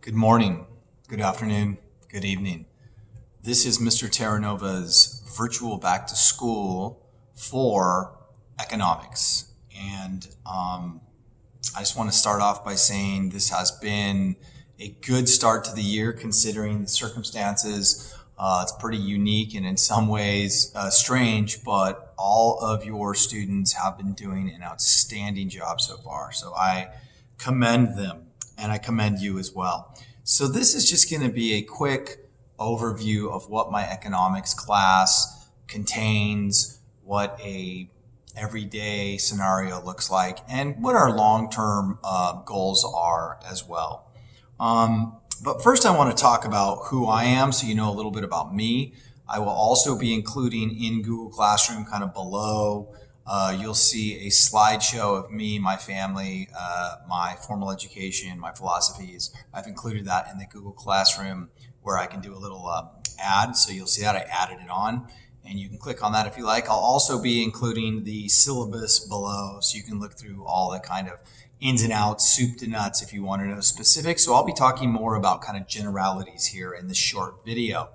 Good morning, good afternoon, good evening. This is Mr. Terranova's virtual back to school for economics. And I just want to start off by saying this has been a good start to the year considering the circumstances. It's pretty unique and in some ways strange, but all of your students have been doing an outstanding job so far. So I commend them. And I commend you as well. So this is just going to be a quick overview of what my economics class contains, what a everyday scenario looks like, and what our long-term goals are as well. But first I want to talk about who I am so you know a little bit about me. I will also be including in Google Classroom kind of below. You'll see a slideshow of me, my family, my formal education, my philosophies. I've included that in the Google Classroom where I can do a little ad. So you'll see that I added it on and you can click on that if you like. I'll also be including the syllabus below so you can look through all the kind of ins and outs, soup to nuts if you want to know specifics. So I'll be talking more about kind of generalities here in this short video.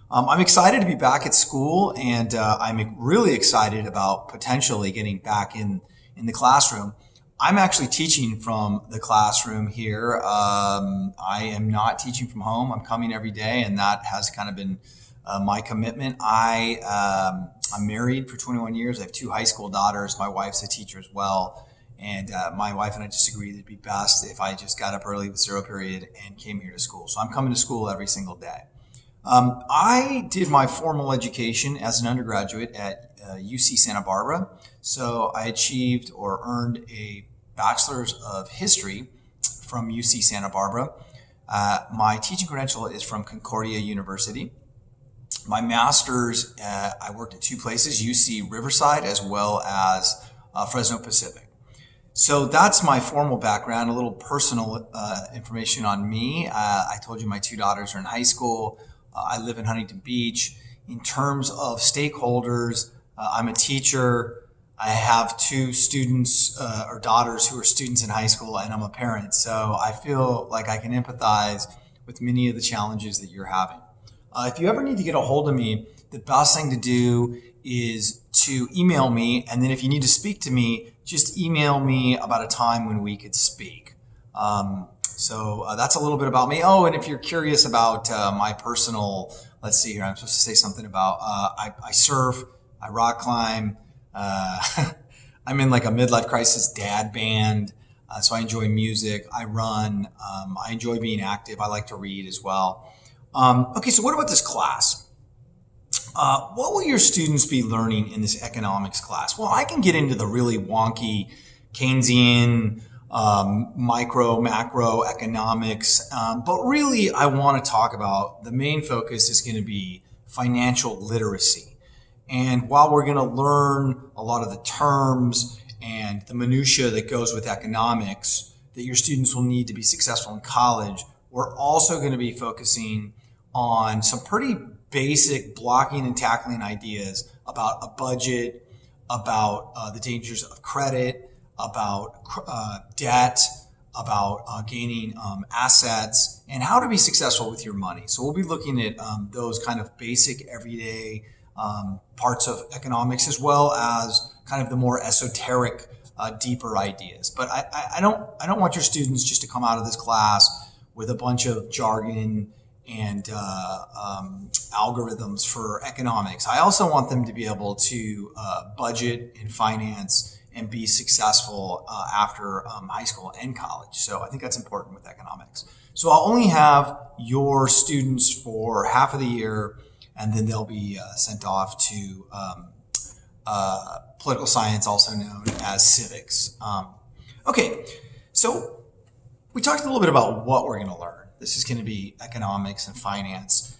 I'm excited to be back at school, and I'm really excited about potentially getting back in the classroom. I'm actually teaching from the classroom here. I am not teaching from home. I'm coming every day, and that has kind of been my commitment. I'm married for 21 years. I have two high school daughters. My wife's a teacher as well. And my wife and I just agreed it'd be best if I just got up early with zero period and came here to school. So I'm coming to school every single day. I did my formal education as an undergraduate at UC Santa Barbara. So I achieved or earned a bachelor's of history from UC Santa Barbara. My teaching credential is from Concordia University. My master's, I worked at two places, UC Riverside as well as Fresno Pacific. So that's my formal background, a little personal information on me. I told you my two daughters are in high school. I live in Huntington Beach. In terms of stakeholders, I'm a teacher. I have two students or daughters who are students in high school, and I'm a parent. So I feel like I can empathize with many of the challenges that you're having. If you ever need to get a hold of me, the best thing to do is to email me. And then if you need to speak to me, just email me about a time when we could speak. So that's a little bit about me. Oh, and if you're curious about my personal, let's see here, I'm supposed to say something about, I surf, I rock climb, I'm in like a midlife crisis dad band, so I enjoy music, I run, I enjoy being active, I like to read as well. Okay, so what about this class? What will your students be learning in this economics class? Well, I can get into the really wonky Keynesian, micro, macro economics. But really, I want to talk about the main focus is going to be financial literacy. And while we're going to learn a lot of the terms and the minutia that goes with economics that your students will need to be successful in college, we're also going to be focusing on some pretty basic blocking and tackling ideas about a budget, about the dangers of credit, about debt, about gaining assets, and how to be successful with your money. So we'll be looking at those kind of basic everyday parts of economics as well as kind of the more esoteric, deeper ideas. But I don't want your students just to come out of this class with a bunch of jargon and algorithms for economics. I also want them to be able to budget and finance and be successful after high school and college. So I think that's important with economics. So I'll only have your students for half of the year, and then they'll be sent off to political science, also known as civics. Okay, so we talked a little bit about what we're going to learn. This is going to be economics and finance.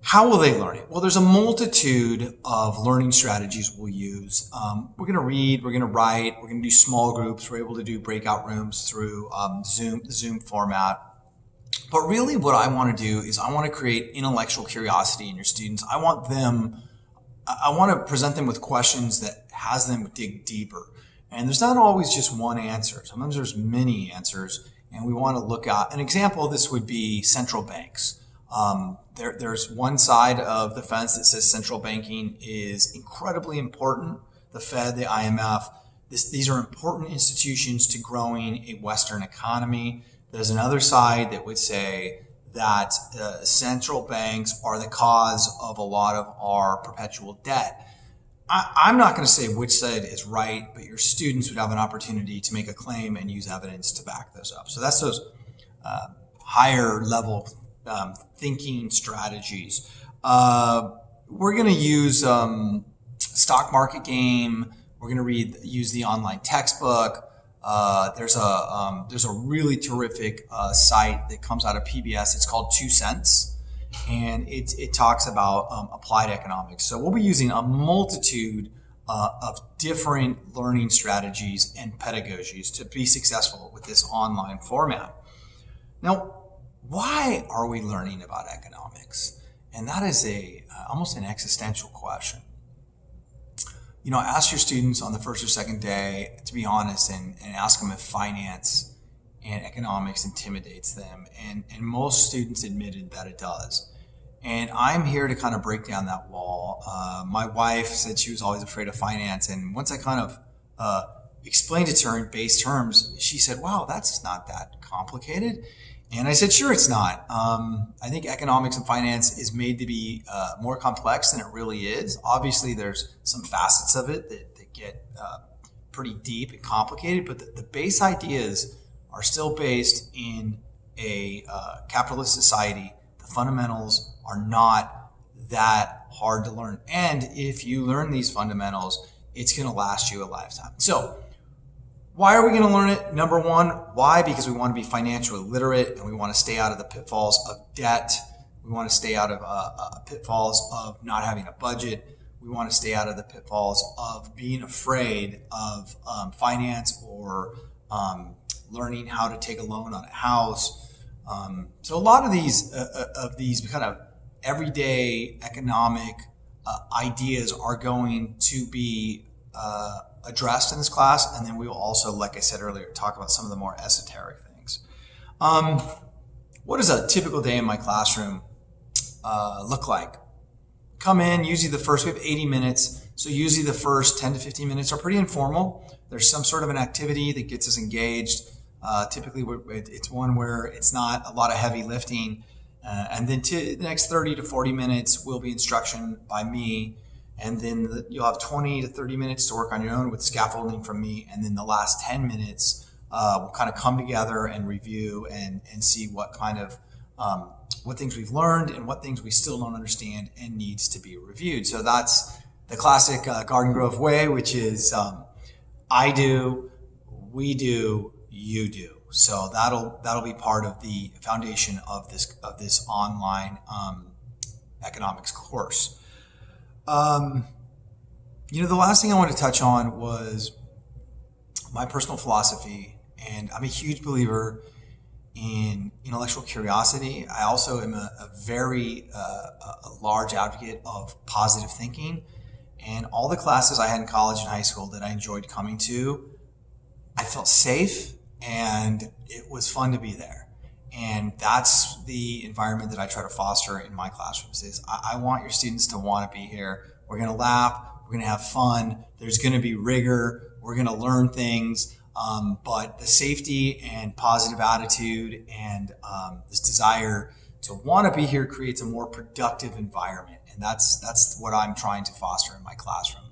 How will they learn it? Well, there's a multitude of learning strategies we'll use. We're going to read, we're going to write, we're going to do small groups. We're able to do breakout rooms through Zoom format. But really what I want to do is I want to create intellectual curiosity in your students. I want to present them with questions that has them dig deeper. And there's not always just one answer. Sometimes there's many answers. And we want to look at an example of this would be central banks. There's one side of the fence that says central banking is incredibly important. The Fed, the IMF, these are important institutions to growing a Western economy. There's another side that would say that central banks are the cause of a lot of our perpetual debt. I'm not going to say which side is right, but your students would have an opportunity to make a claim and use evidence to back those up. So that's those higher level thinking strategies. We're going to use stock market game. We're going to use the online textbook. There's a really terrific site that comes out of PBS. It's called 2 Cents. And it talks about applied economics. So we'll be using a multitude of different learning strategies and pedagogies to be successful with this online format. Now, why are we learning about economics? And that is almost an existential question. Ask your students on the first or second day, to be honest, and ask them if finance and economics intimidates them. And most students admitted that it does. And I'm here to kind of break down that wall. My wife said she was always afraid of finance. And once I kind of explained it to her in base terms, she said, wow, that's not that complicated. And I said, sure, it's not. I think economics and finance is made to be more complex than it really is. Obviously, there's some facets of it that get pretty deep and complicated, but the base ideas are still based in a capitalist society. The fundamentals are not that hard to learn. And if you learn these fundamentals, it's going to last you a lifetime. So why are we going to learn it? Number one, why? Because we want to be financially literate and we want to stay out of the pitfalls of debt. We want to stay out of pitfalls of not having a budget. We want to stay out of the pitfalls of being afraid of finance or learning how to take a loan on a house. So a lot of these kind of everyday economic ideas are going to be addressed in this class, and then we will also, like I said earlier, talk about some of the more esoteric things. What does a typical day in my classroom look like? Come in, usually we have 80 minutes, so usually the first 10 to 15 minutes are pretty informal. There's some sort of an activity that gets us engaged. Typically, it's one where it's not a lot of heavy lifting. And then the next 30 to 40 minutes will be instruction by me. And then you'll have 20 to 30 minutes to work on your own with scaffolding from me. And then the last 10 minutes, we'll kind of come together and review and see what kind of, what things we've learned and what things we still don't understand and needs to be reviewed. So that's the classic Garden Grove way, which is I do, we do, you do. So that'll be part of the foundation of this online economics course. The last thing I want to touch on was my personal philosophy, and I'm a huge believer in intellectual curiosity. I also am a very large advocate of positive thinking, and all the classes I had in college and high school that I enjoyed coming to, I felt safe and it was fun to be there. And that's the environment that I try to foster in my classrooms. Is I want your students to want to be here. We're going to laugh. We're going to have fun. There's going to be rigor. We're going to learn things. But the safety and positive attitude and this desire to want to be here creates a more productive environment. And that's what I'm trying to foster in my classroom.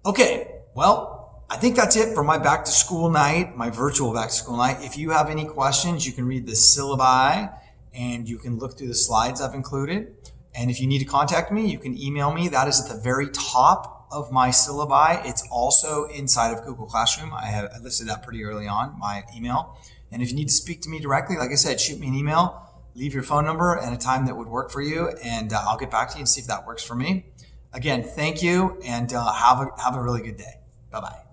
Okay, well, I think that's it for my back to school night, my virtual back to school night. If you have any questions, you can read the syllabi and you can look through the slides I've included. And if you need to contact me, you can email me. That is at the very top of my syllabi. It's also inside of Google Classroom. I listed that pretty early on, my email. And if you need to speak to me directly, like I said, shoot me an email, leave your phone number and a time that would work for you. And I'll get back to you and see if that works for me. Again, thank you and have a really good day. Bye-bye.